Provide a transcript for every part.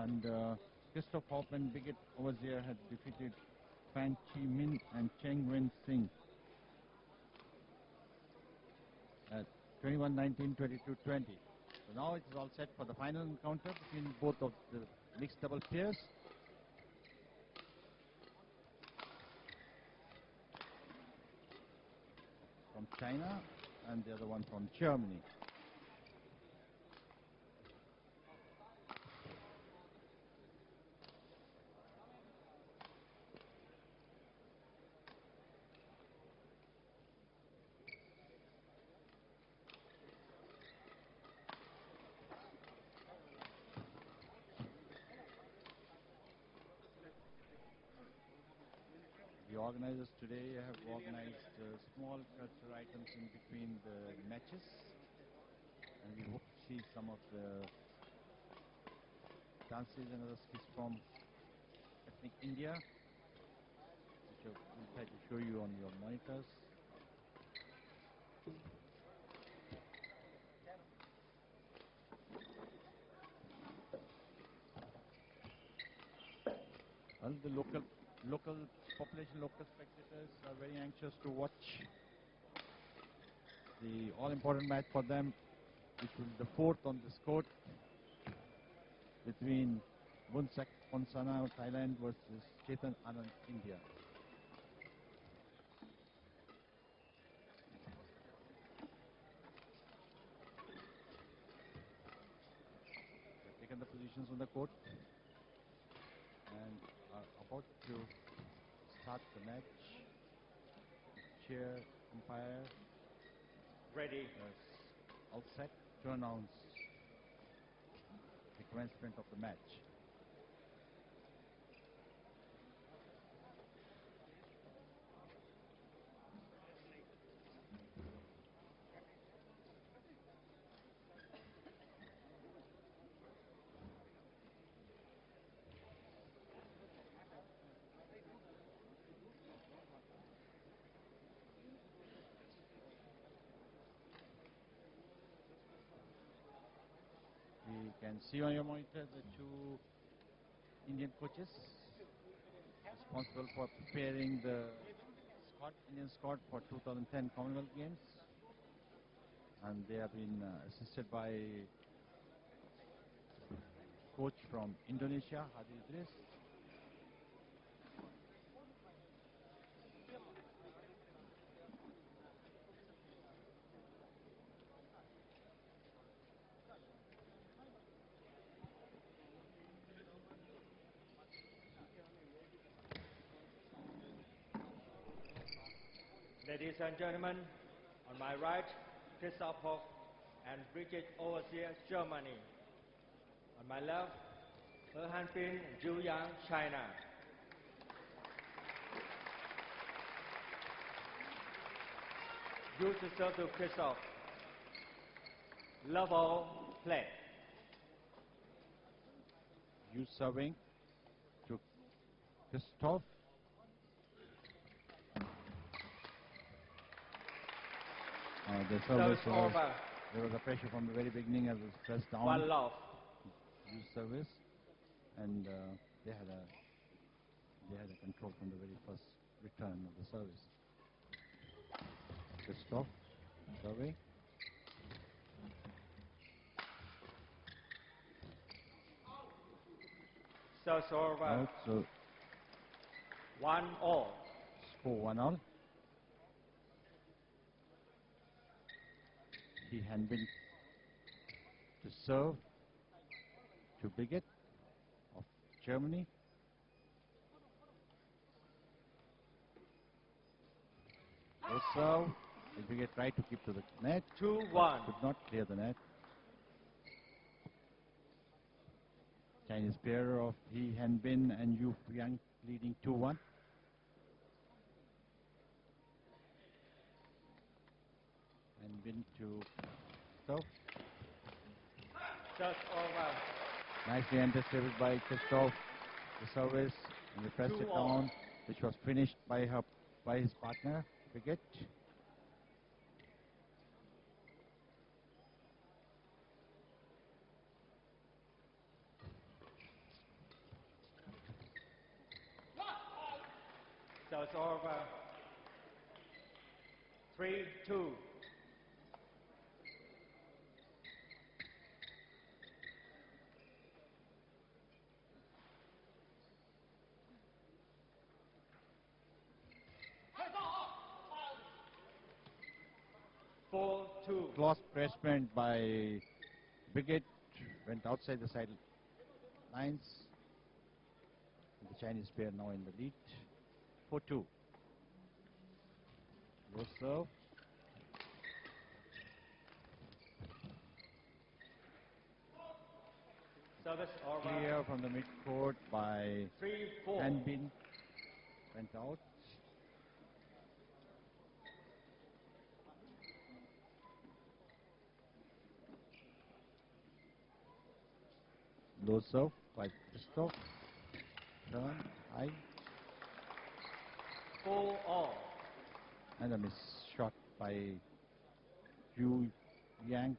And Kristof and Birgit OVERZIER had defeated Fan Chi Min and Cheng Wen Singh at 21-19, 22-20. So now it is all set for the final encounter between both of the mixed double pairs. From China and the other one from Germany. The organizers today have organized small cultural items in between the matches, and we hope to see some of the dances and other skills from ethnic India, which we'll try to show you on your monitors. Well, the local population, local spectators are very anxious to watch the all-important match for them, which will be the fourth on this court between Bunsak Ponsana of Thailand versus Chetan Anand, India. They've taken the positions on the court and are about to start the match. Chair, umpire, ready. All set to announce the commencement of the match. We can see on your monitor the two Indian coaches responsible for preparing the Indian squad for 2010 Commonwealth Games, and they have been assisted by coach from Indonesia, Hadi Idris. Ladies and gentlemen, on my right, Kristof and Birgit OVERZIER, Germany. On my left, Hanbin HE Yang, China. You to serve to Kristof. Level play. You serving to Kristof. The service there was a pressure from the very beginning as it was pressed down. One love. Use service, and they had a control from the very first return of the service. Kristof serving. So over. So 1-all. Score 1-all. He Hanbin to serve to Birgit of Germany. Good serve. Birgit tried to keep to the net. 2-1. Could not clear the net. Chinese pair of He Hanbin and Yu Yang leading 2-1. Hanbin to Kristof. Just over. Nicely anticipated by Kristof. The service, and he pressed it down, which was finished by his partner, Birgit. So it's over. 3-2. Close pressment by Birgit, went outside the side lines. The Chinese pair now in the lead. 4-2. Low serve. Service over. Clear from the mid-court by 3-4. Hanbin. Went out. Low serve by Kristof. Turn, high. 4-all. And a miss shot by Yu Yang.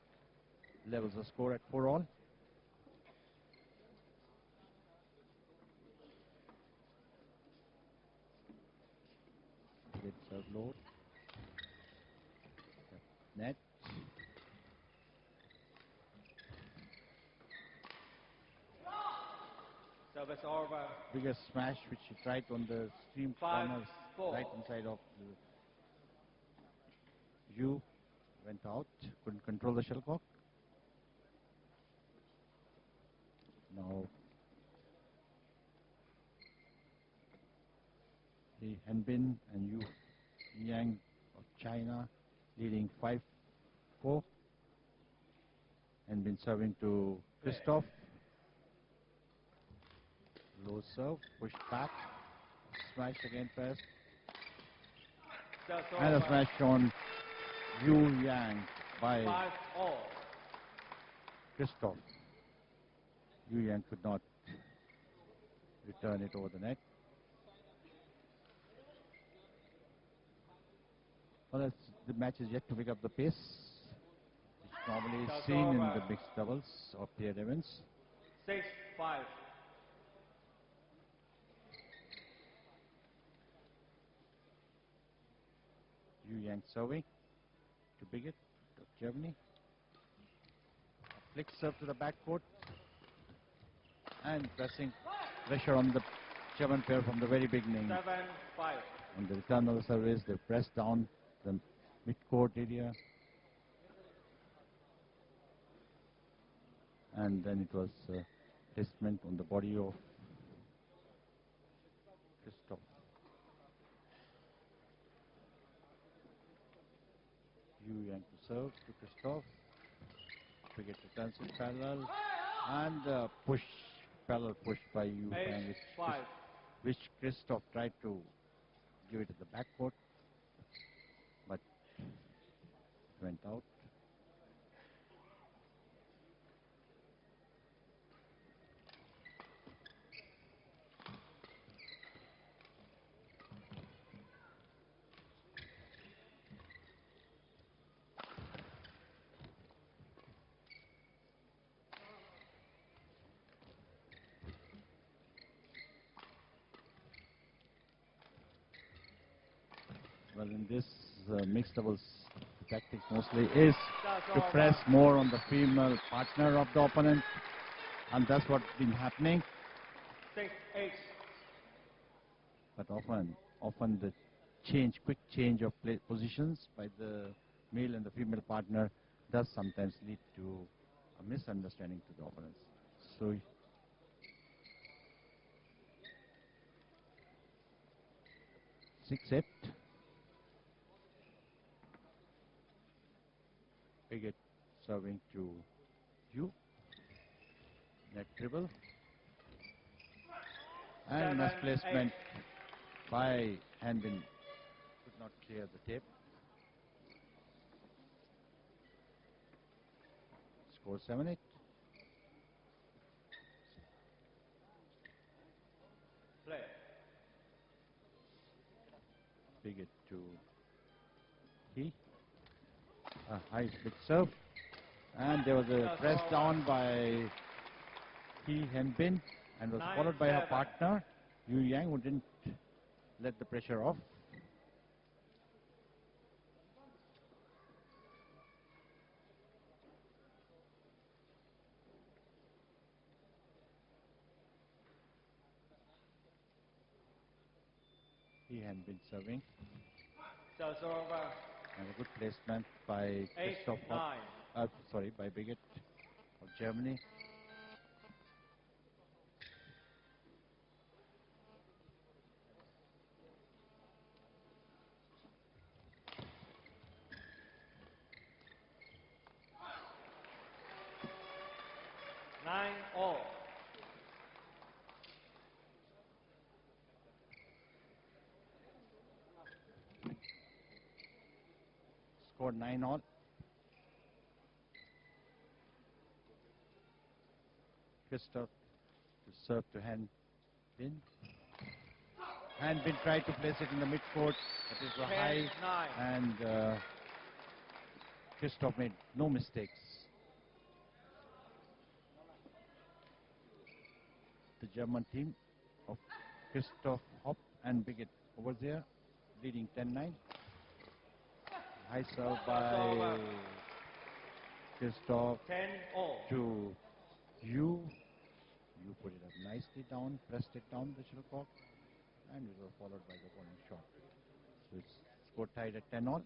Levels the score at 4-all. Good serve load. Net. Service over. Biggest smash which he tried on the stream 5-4. corners, right inside of the Yu. Went out. Couldn't control the shuttlecock. Now the Hanbin and Yu Yang of China leading 5-4. Hanbin serving to Kristof. Low serve, pushed back, smash again first. And a smash on Yu Yang by 5-all. Kristof. Yu Yang could not return it over the net. Well, the match is yet to pick up the pace, which normally is seen in the mixed doubles or paired events. 6-5. Yu Yang serving to Birgit of Germany. A flick serve to the backcourt and pressing pressure on the German pair from the very beginning. 7-5. On the return of the service, they pressed down the mid-court area. And then it was placement on the body of Kristof. Yu Yang to serve to Kristof. Birgit returns it parallel. And parallel push by Yu Yang, which Kristof tried to give it to the backcourt, but it went out. Well, in this mixed doubles, the tactic mostly is to press more on the female partner of the opponent, and that's what's been happening. 6-8. But often the quick change of positions by the male and the female partner does sometimes lead to a misunderstanding to the opponents. So 6-8. Birgit serving to Yu. Net dribble. And misplacement by Hanbin. Could not clear the tape. Score 7-8. Play. Birgit to He. A high split serve. And there was a press down by He Hanbin and was followed by her partner Yu Yang, who didn't let the pressure off. He had been serving. Service over. And a good placement by Kristof, by Birgit of Germany. Nine all. Scored 9-all. Kristof to serve to Hanbin. Hanbin tried to place it in the mid-court, but it was high, 9. and Kristof made no mistakes. The German team of Kristof, Hopp and Birgit OVERZIER leading 10-9. High serve by Kristof 10-all. to Yu. Yu put it up nicely down, pressed it down the shuttlecock, and it was followed by the opponent shot. So it's score tied at 10-all.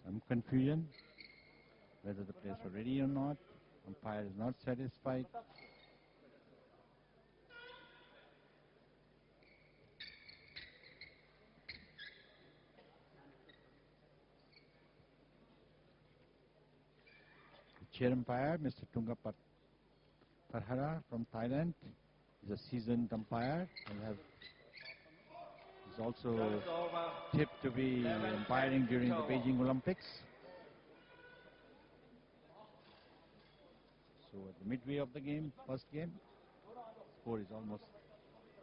Some confusion whether the players are ready or not. Umpire is not satisfied. The chair umpire, Mr. Tunga Parhara from Thailand, is a seasoned umpire and is also tipped to be umpiring during the Beijing Olympics. So at the midway of the game, first game, score is almost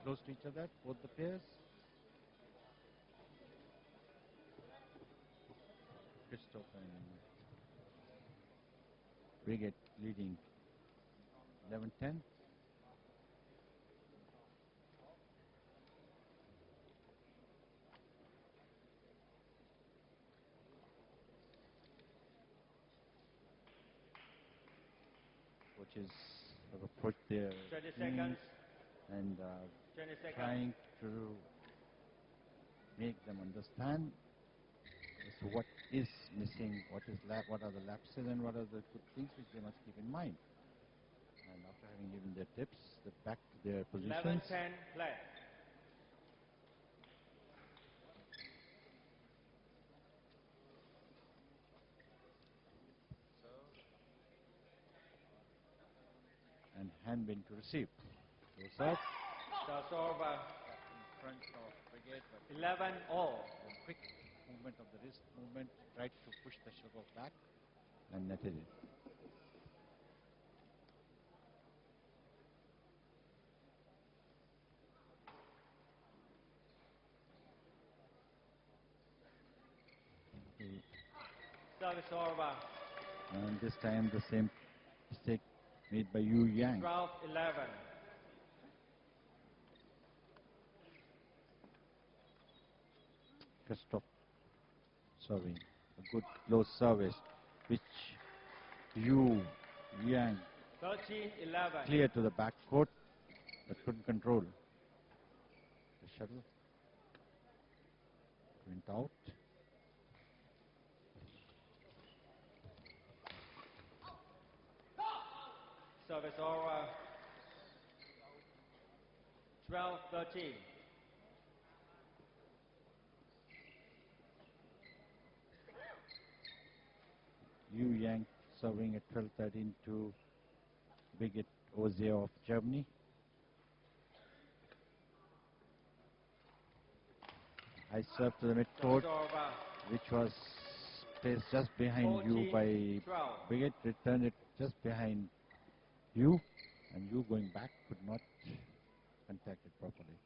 close to each other, both the pairs. Kristof and Birgit leading 11-10. Coaches have approached their 20 teams seconds. and 20 seconds. trying to make them understand as to what is missing, what are the lapses, and what are the good things which they must keep in mind. And after having given their tips, they're back to their positions. 11-10 play. And Hanbin to receive. So serve. Service over. In front of Birgit, but 11-all. a quick movement of the wrist movement, tried to push the shuttlecock back and netted it. Service over. And this time the same mistake made by Yu Yang. 12-11. Kristof serving a good low service, which Yu Yang 13-11. cleared to the back court, but couldn't control the shuttle. Went out. Service over. 12-13. Yu Yang serving at 12-13 to Birgit OVERZIER of Germany. High serve to the mid-court, which was placed just behind Yu by 12. Birgit, returned it just behind Yu, and Yu going back could not contact it properly.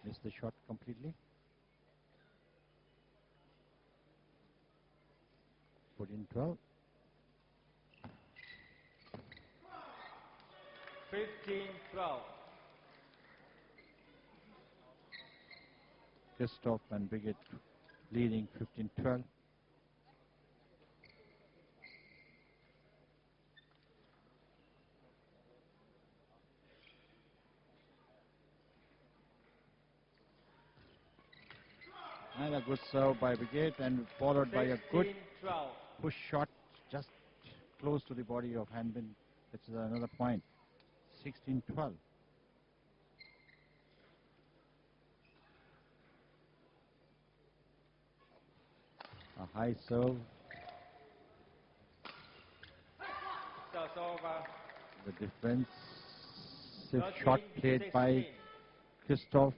Missed the shot completely. 16-12. 15-12. Kristof and Birgit leading 15-12. And a good serve by Birgit and followed by a good 16-12. push shot just close to the body of Hanbin, which is another point. 16-12. A high serve. Serves over. The defensive shot played by 13-16. Kristof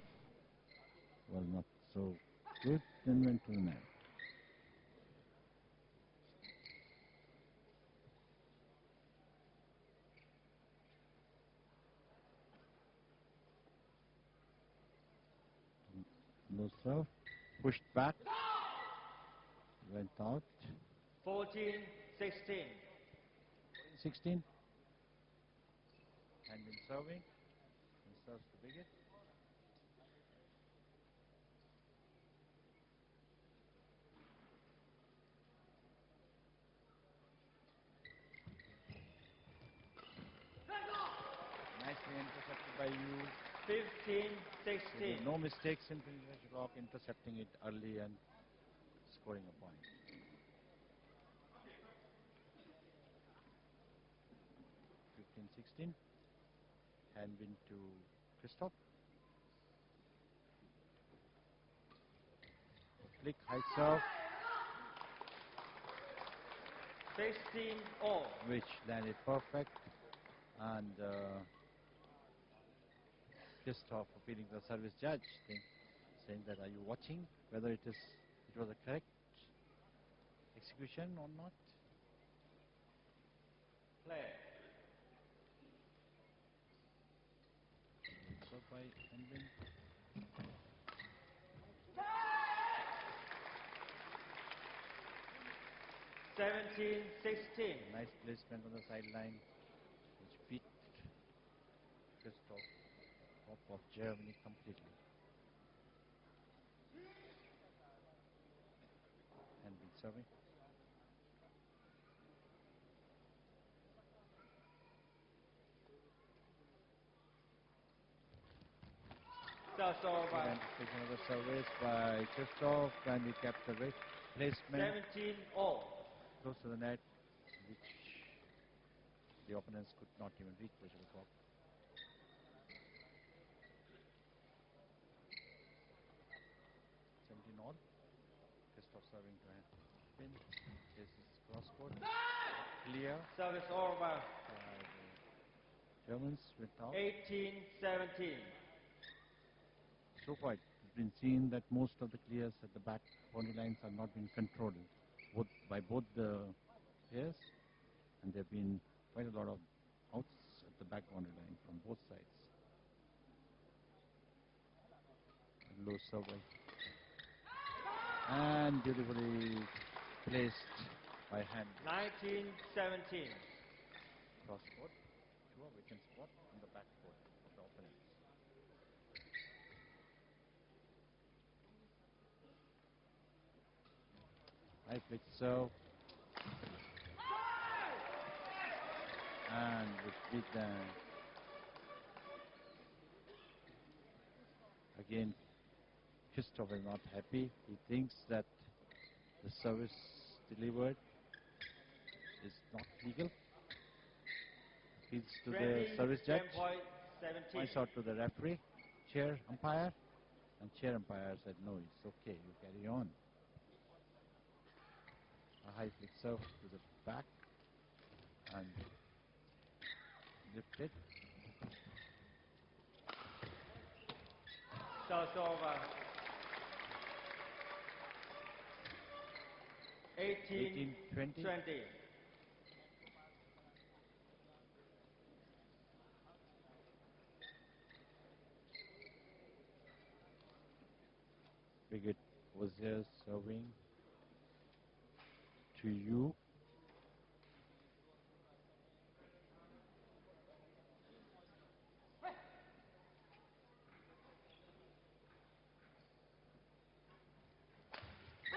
was not so good and went to the net. No serve. Pushed back. Went out. 14-16. 16. Hanbin serving. And serves to Birgit. Nicely intercepted by you. 15-16. No mistakes in finishing block, intercepting it early and scoring a point. 15-16. Hanbin to Kristof. Flick, high serve, 16-all. which landed perfect. And Kristof appealing to the service judge, saying that, are you watching whether it was a correct execution or not? Play. Serve by Hanbin. 17-16. Nice placement on the sideline, which beat Kristof top of Germany completely. Hanbin serving. Serves over. And taking another service by Kristof, and he kept the placement 17-all. close to the net, which the opponents could not even reach the shuttlecock. 17-all. Kristof serving to Hanbin. This is cross court. Clear. Service over. The Germans went out. 18-17. So far, it's been seen that most of the clears at the back boundary lines are not being controlled by both the players, and there have been quite a lot of outs at the back boundary line from both sides. Low serve and beautifully placed by Hanbin. 19-17. Cross court to a vacant spot on the back court of the opponents. High pitch serve. And with big again, Kristof is not happy. He thinks that the service delivered is not legal. Appeals to the service judge. 10-17. Points out to the referee, chair umpire, and chair umpire said, no, it's okay, you carry on. A high flick serve to the back and lifted. Serves over. 18-20. 18-20. Birgit was here serving to you.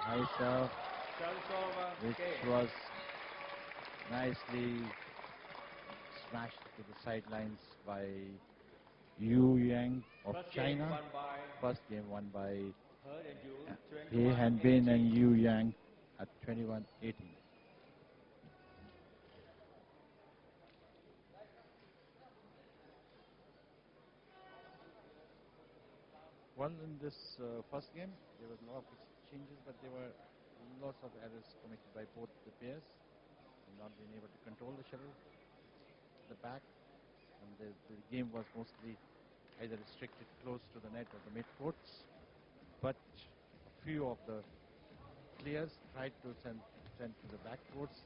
High serve, Service over. which Game. was nicely smashed to the sidelines by Yu Yang of First game China. won by First game won by He He Hanbin and 21-18. Yu Yang at 21-18. Well, in this first game, there was a lot of exchanges, but there were lots of errors committed by both the pairs, not being able to control the shuttle at the back, and the game was mostly either restricted close to the net or the mid courts. But a few of the players tried to send to the back courts,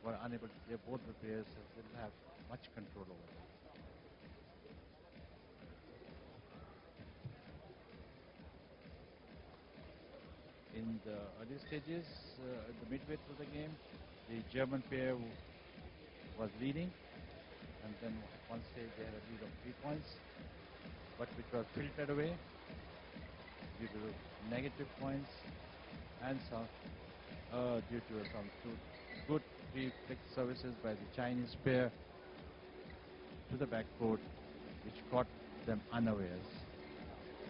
were unable to clear. Both the players didn't have much control over them. In the early stages, at the midway through the game, the German pair was leading, and then at one stage they had a lead of 3 points, but which was filtered away due to negative points and some due to some good free flick services by the Chinese pair to the backcourt, which caught them unawares.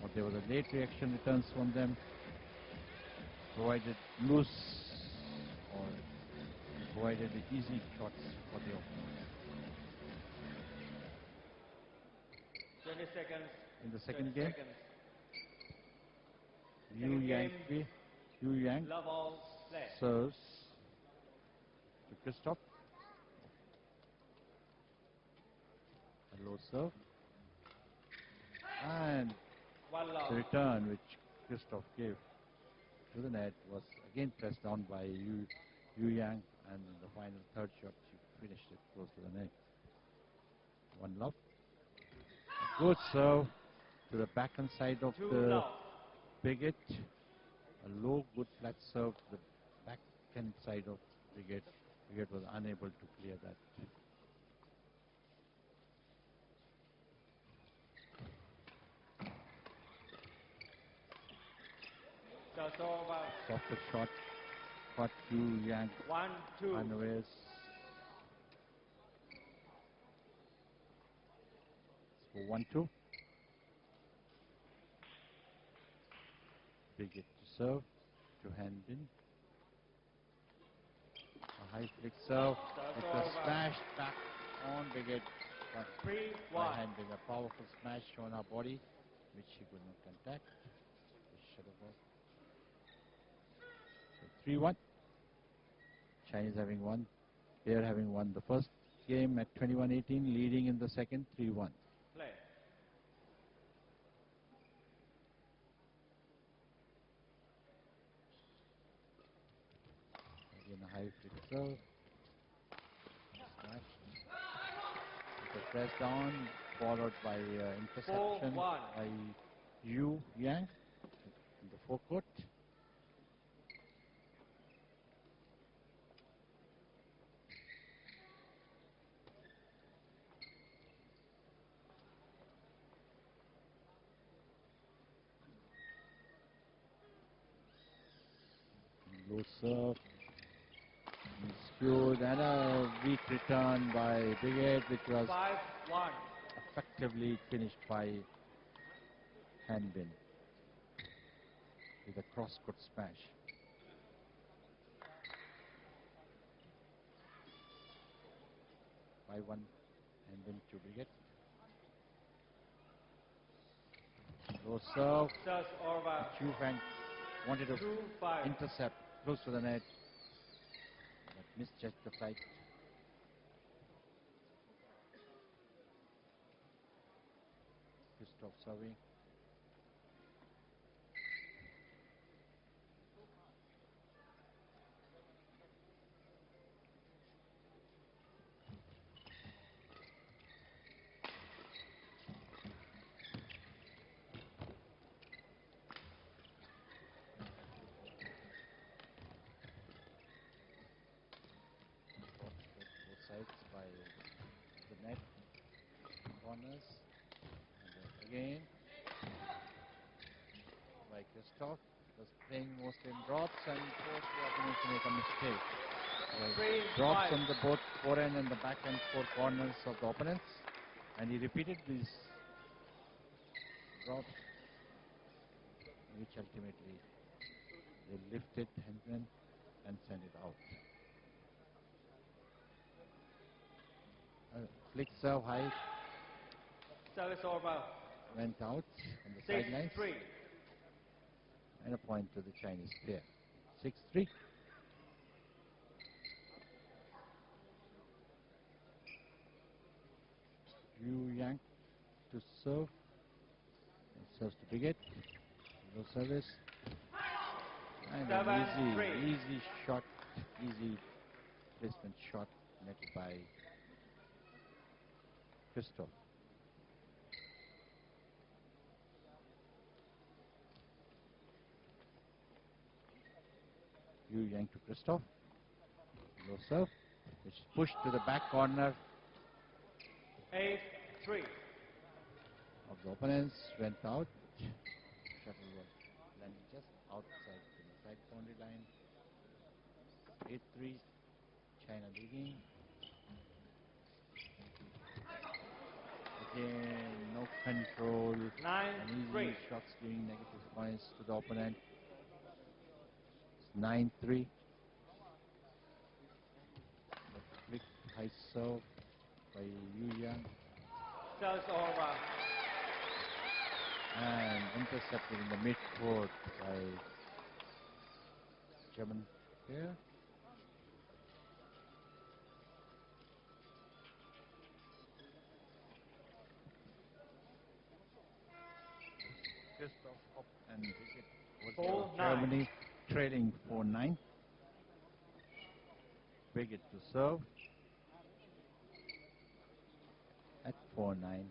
But there was a late reaction returns from them, provided loose or provided the easy shots for the opponents. 20 seconds. In the second game, Seconds. Yu Yang Love all. Play. serves to Kristof. A low serve. And One love. the return which Kristof gave to the net was again pressed down by Yu Yang, and in the final third shot she finished it close to the net. One love. A good serve to the backhand side of Two the love. Birgit. A low, good flat serve to the backhand side of Birgit. Birgit was unable to clear that. Service over. Softer shot. Caught Yu Yang 1-2. unawares. For 1-2. Birgit to serve to Hanbin. A high flick serve. It's a smash back on Birgit. 3-1. By Hanbin. A powerful smash on our body, which she could not contact. Shuttlecock. So 3-1. Chinese having won. Pair having won the first game at 21-18, leading in the second 3-1. Play. Again a high flick serve. Smash. It's a press down, followed by interception 4-1. by Yu Yang in the forecourt. Low serve. Skewed, and a weak return by Birgit, which was 5-1. effectively finished by Hanbin with a cross-court smash. 5-1 Hanbin to Birgit. Low serve. Service over. Chu Fang wanted to 2-5. intercept close to the net, but misjudged the flight. Kristof serving. Both sides by the net corners, and then again by Kristof. was playing mostly in drops and forced the opponent to make a mistake. Three, Drops five. on the both forehand and the backhand four corners of the opponents, and he repeated these drops, which ultimately they lifted Hanbin and sent it out. Flick serve high. Service over. Went out on the 6-3. sidelines. And a point to the Chinese pair. 6-3. Yu Yang to serve. And serves to Birgit. Low service. And an easy shot, easy placement shot netted by Kristof. Yu Yang to Kristof. Low serve, which is pushed to the back corner. 8-3. Of the opponents, went out. Shuttle was landing just outside the side boundary line. 8-3. China leading. Again, no control. 9-3. Easy shots giving negative points to the opponent. It's 9-3. Quick high serve by Yu Yang. Service over. And intercepted in the mid-court by German player. Kristof and Birgit was Germany trailing 4-9. Birgit to serve at 4-9.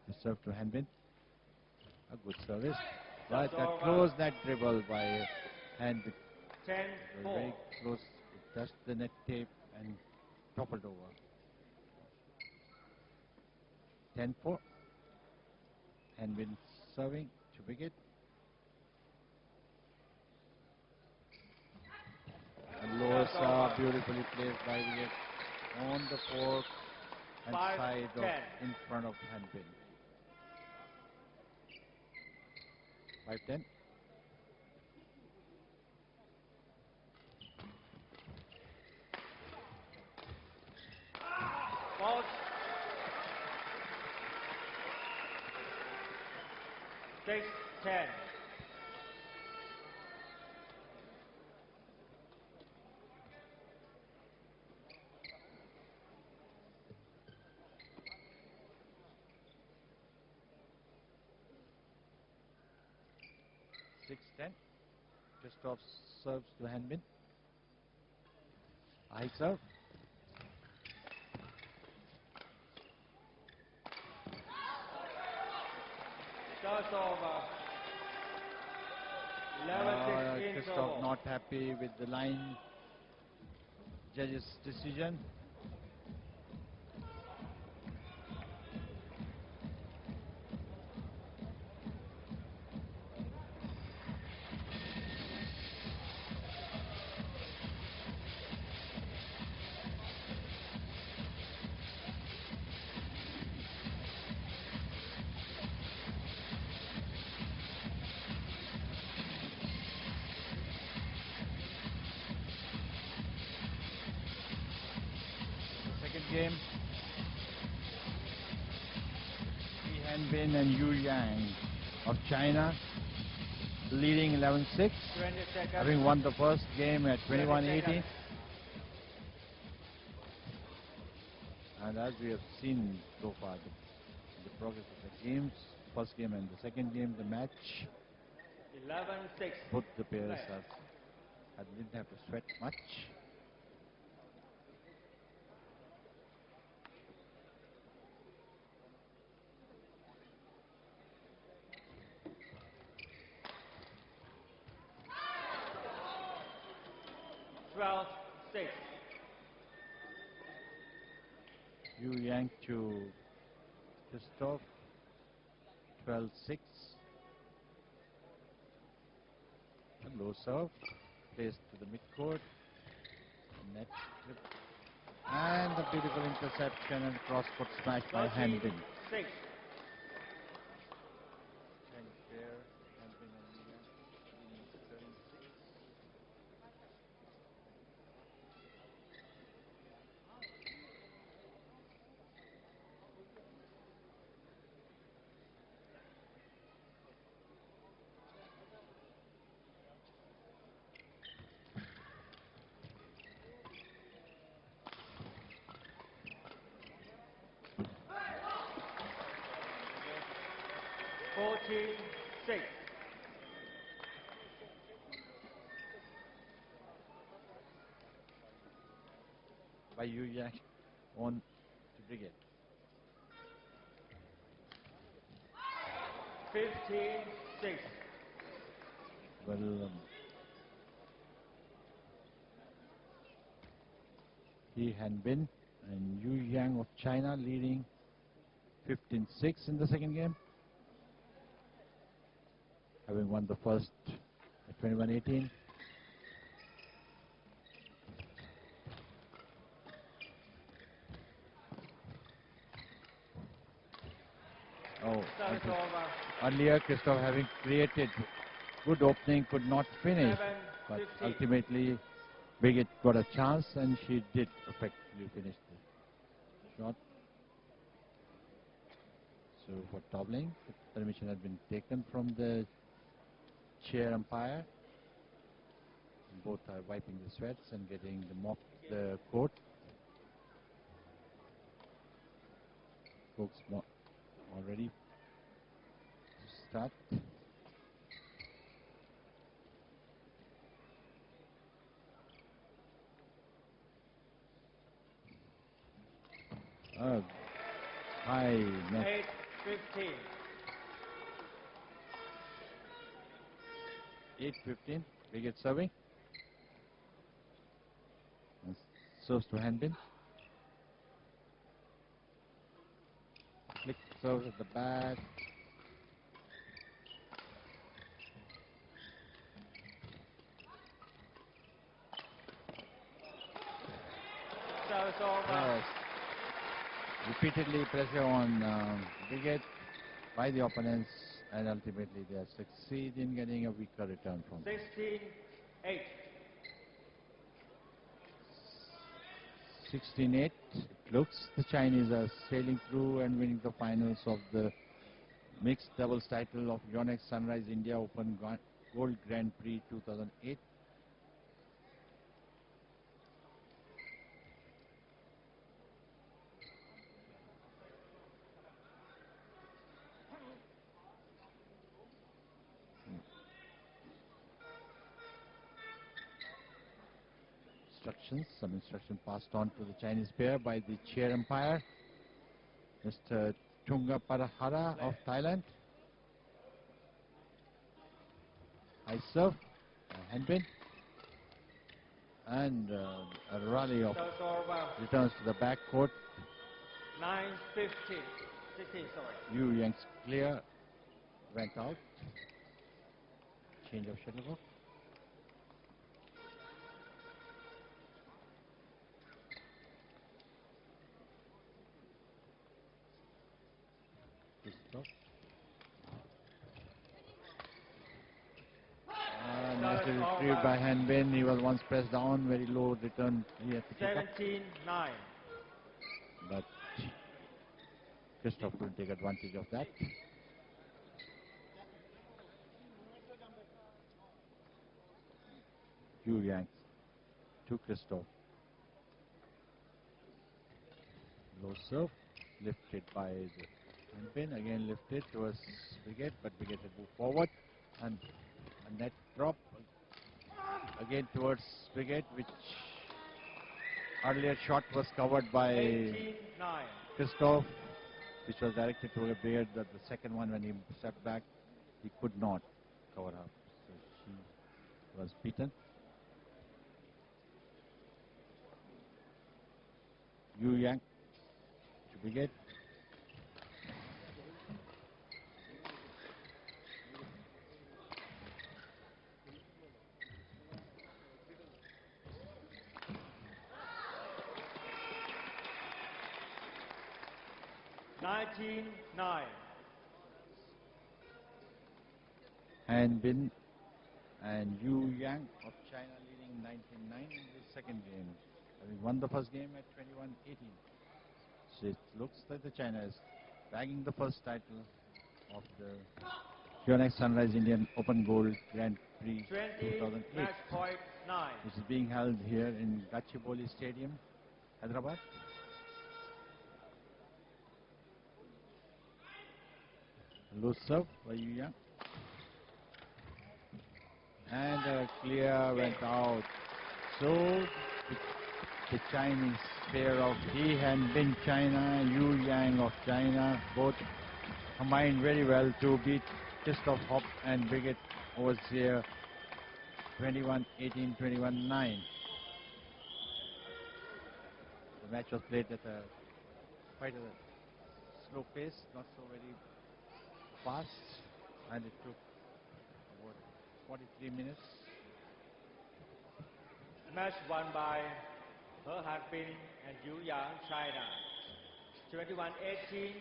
The serve to Hanbin. A good service. But that closed that dribble by Hanbin. 10-4. Very close. It touched the net tape and toppled over. 10-4. Hanbin serving to Birgit. And low serve beautifully placed by Birgit on the fork and side of in front of Hanbin. 5-10. Balls. 6-10. Kristof serves to Hanbin. High serve. Service over. 11-16 Kristof not happy with the line judge's decision. Game. Hanbin and Yu Yang of China leading 11-6, having won the first game at 21-18. And as we have seen so far, the progress of the games, first game and the second game, the match, 11-6. both the pairs didn't have to sweat much. Yu Yang to Kristof, 12-6. A low serve, placed to the midcourt, net flip, and a beautiful interception and cross-court smash by Hanbin. 6. Chinese pair, Hanbin and Yu Yang, leading 13-6. Six. By Yu Yang on to Birgit. 15-6. Well, he Hanbin and Yu Yang of China leading 15-6 in the second game, having won the first at 21-18. Oh, earlier Kristof having created good opening, could not finish, but ultimately Birgit got a chance and she did effectively finish the shot. So for doubling, the permission has been taken from the chair umpire. Both are wiping the sweats and getting the court. Folks all ready to start. High net. 8-15. 8-15. Birgit serving. And serves to Hanbin. Flick serves at the back. Service over. Yes. Repeatedly pressure on Birgit by the opponents, and ultimately they succeed in getting a weaker return from 16-8. 16-8. It looks the Chinese are sailing through and winning the finals of the mixed doubles title of Yonex Sunrise India Open Gold Grand Prix 2008. Some instruction passed on to the Chinese pair by the chair umpire, Mr. Tunga Parahara of Thailand. High serve, Hanbin, and a rally of returns to the back court. 9-15. 16, sorry. Yu Yang's clear went out. Change of shuttlecock. Nicely retrieved by Hanbin. He was once pressed down, very low return. He had to 17-9. But Kristof couldn't take advantage of that. Yu Yang to Kristof. Low serve, lifted by the Hanbin. Again lifted towards Birgit, but Birgit had moved forward. And a net drop again towards Birgit, which earlier shot was covered by 18-9. Kristof, which was directed to a Birgit, but the second one, when he stepped back, he could not cover up. So she was beaten. Yu Yang Birgit. (19-9). Hanbin and Yu Yang of China leading 19-9 in the second game. Having won the first game at 21-18. So it looks like the China is bagging the first title of the Yonex Sunrise Indian Open Gold Grand Prix 20, 2008, match point 9. which is being held here in Gachibowli Stadium, Hyderabad. Loose serve by Yu Yang. And a clear went out. So the Chinese pair of He Hanbin China, Yu Yang of China, both combined very well to beat Kristof and Birgit OVERZIER 21-18, 21-9. The match was played at quite a slow pace, not so very fast, and it took about 43 minutes. Match won by Hanbin and Yu Yang, China. 21-18,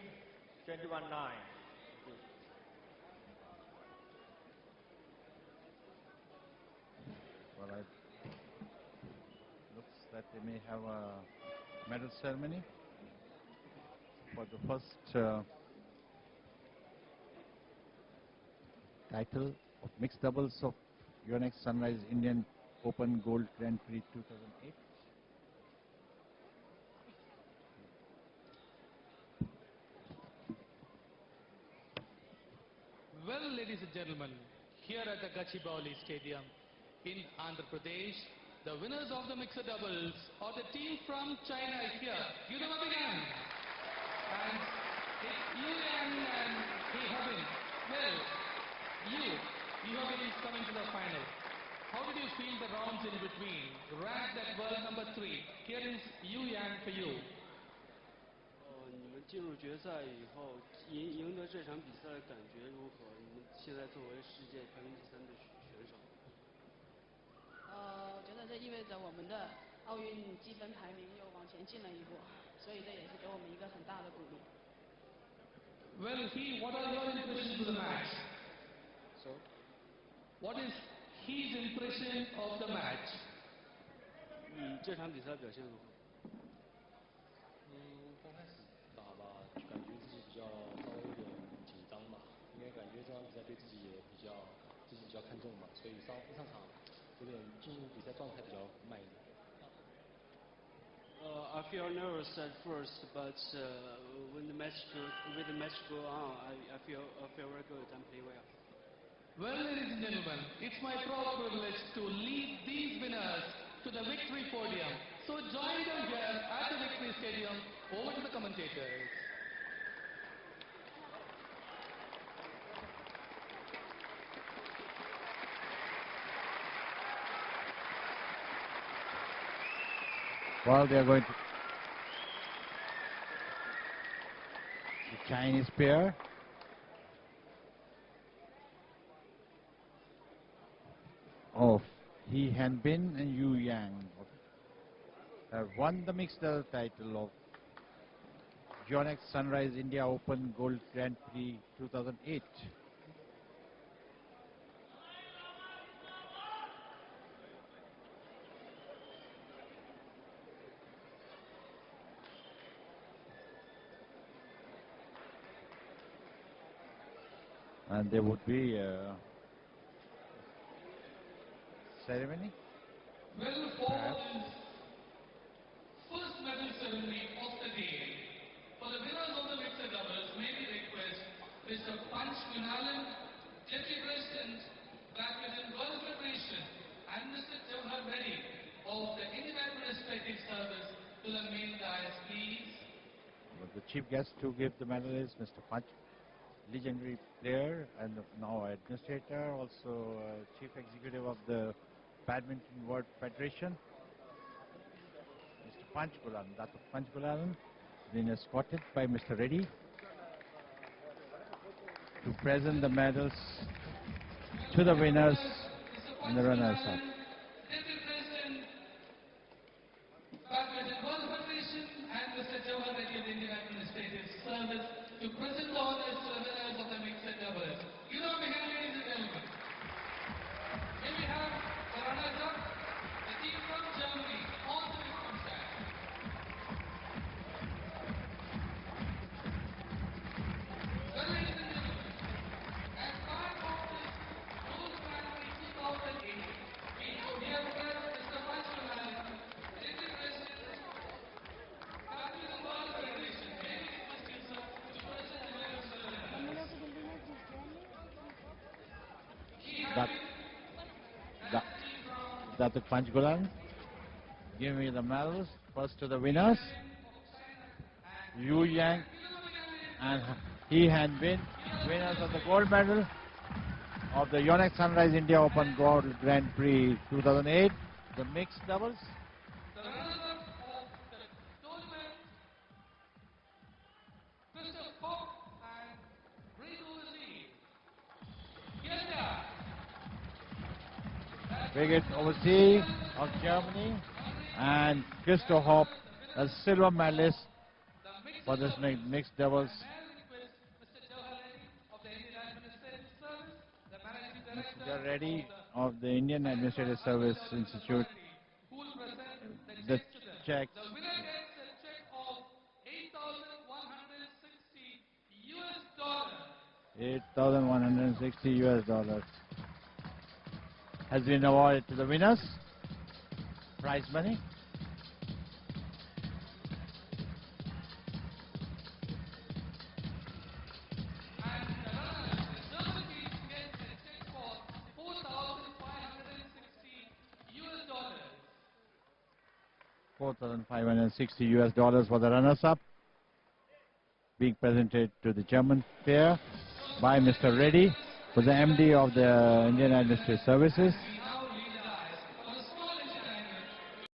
21-9. Well, it looks that they may have a medal ceremony for the first title of mixed doubles of Yonex Sunrise Indian Open Gold Grand Prix 2008. Well, ladies and gentlemen, here at the Gachibowli Stadium in Andhra Pradesh, the winners of the mixed doubles are the team from China is here. Give them a big hand. And it's Yu Yang and He Hanbin. Well, Yu Hanbin is coming to the final. How did you feel the rounds in between? Ranked at world number 3. Here is Yu Yang for you. 你们进入决赛以后，赢得这场比赛的感觉如何？你们现在作为世界排名第3的选手。我觉得这意味着我们的奥运积分排名又往前进了一步，所以这也是给我们一个很大的鼓励。Well, what are your impressions of the match? So, what is his impression of the match? 这场比赛表现如何？刚开始打吧，就感觉自己稍微有点紧张吧，因为感觉这场比赛对自己比较看重嘛，所以一上场有点进入比赛状态比较慢一点。I feel nervous at first, but when the match go on, I feel very good and play well. Well, ladies and gentlemen, it's my proud privilege to lead these winners to the victory podium. So join them here at the victory stadium. Over to the commentators. Well, they are going to the Chinese pair. Of He Hanbin and Yu Yang have won the mixed double title of Yonex Sunrise India Open Gold Grand Prix 2008. And there would be a ceremony. Well, forward is first medal ceremony of the day. For the winners of the mixed doubles, may we request Mr. Punch Kunalan, Deputy President, Badminton World Federation, and Mr. Jawhar Reddy of the Indian Administrative Service to the main dais, please. But the chief guest to give the medal is Mr. Punch, legendary player and now administrator, also chief executive of the Badminton World Federation, Mr. Panchkulalan, Datuk Panchkulalan. Been escorted by Mr. Reddy to present the medals to the winners and the runners-up. And Mr. Jawahar Reddy of the Indian Administrative Service to present the honors to the winners of the mixed doubles. You know me here, ladies and gentlemen. Here we have the runners-up, the team from Germany, also is from China. Well, ladies and gentlemen, as part of this Gold Family 2008, we have pressed Mr. Panchmalal, Deputy President, Dr. Panchgulan, give me the medals. First to the winners, Yu Yang and He Hanbin, winners of the gold medal of the Yonex Sunrise India Open Gold Grand Prix 2008, the mixed doubles. The runners-up of the gold medal, Kristof and Birgit. Here they are. Birgit overseas of Germany and Kristof, a silver medalist for this mixed doubles. Mr. Reddy of the Indian Administrative Service Institute, the check. The winner gets a check of $8,160 $8,160 has been awarded to the winners. Prize money. And the runners, the German team gets a check for $4,560. $4,560 for the runners-up, being presented to the German pair by Mr. Reddy, who is the MD of the Indian Administrative Services.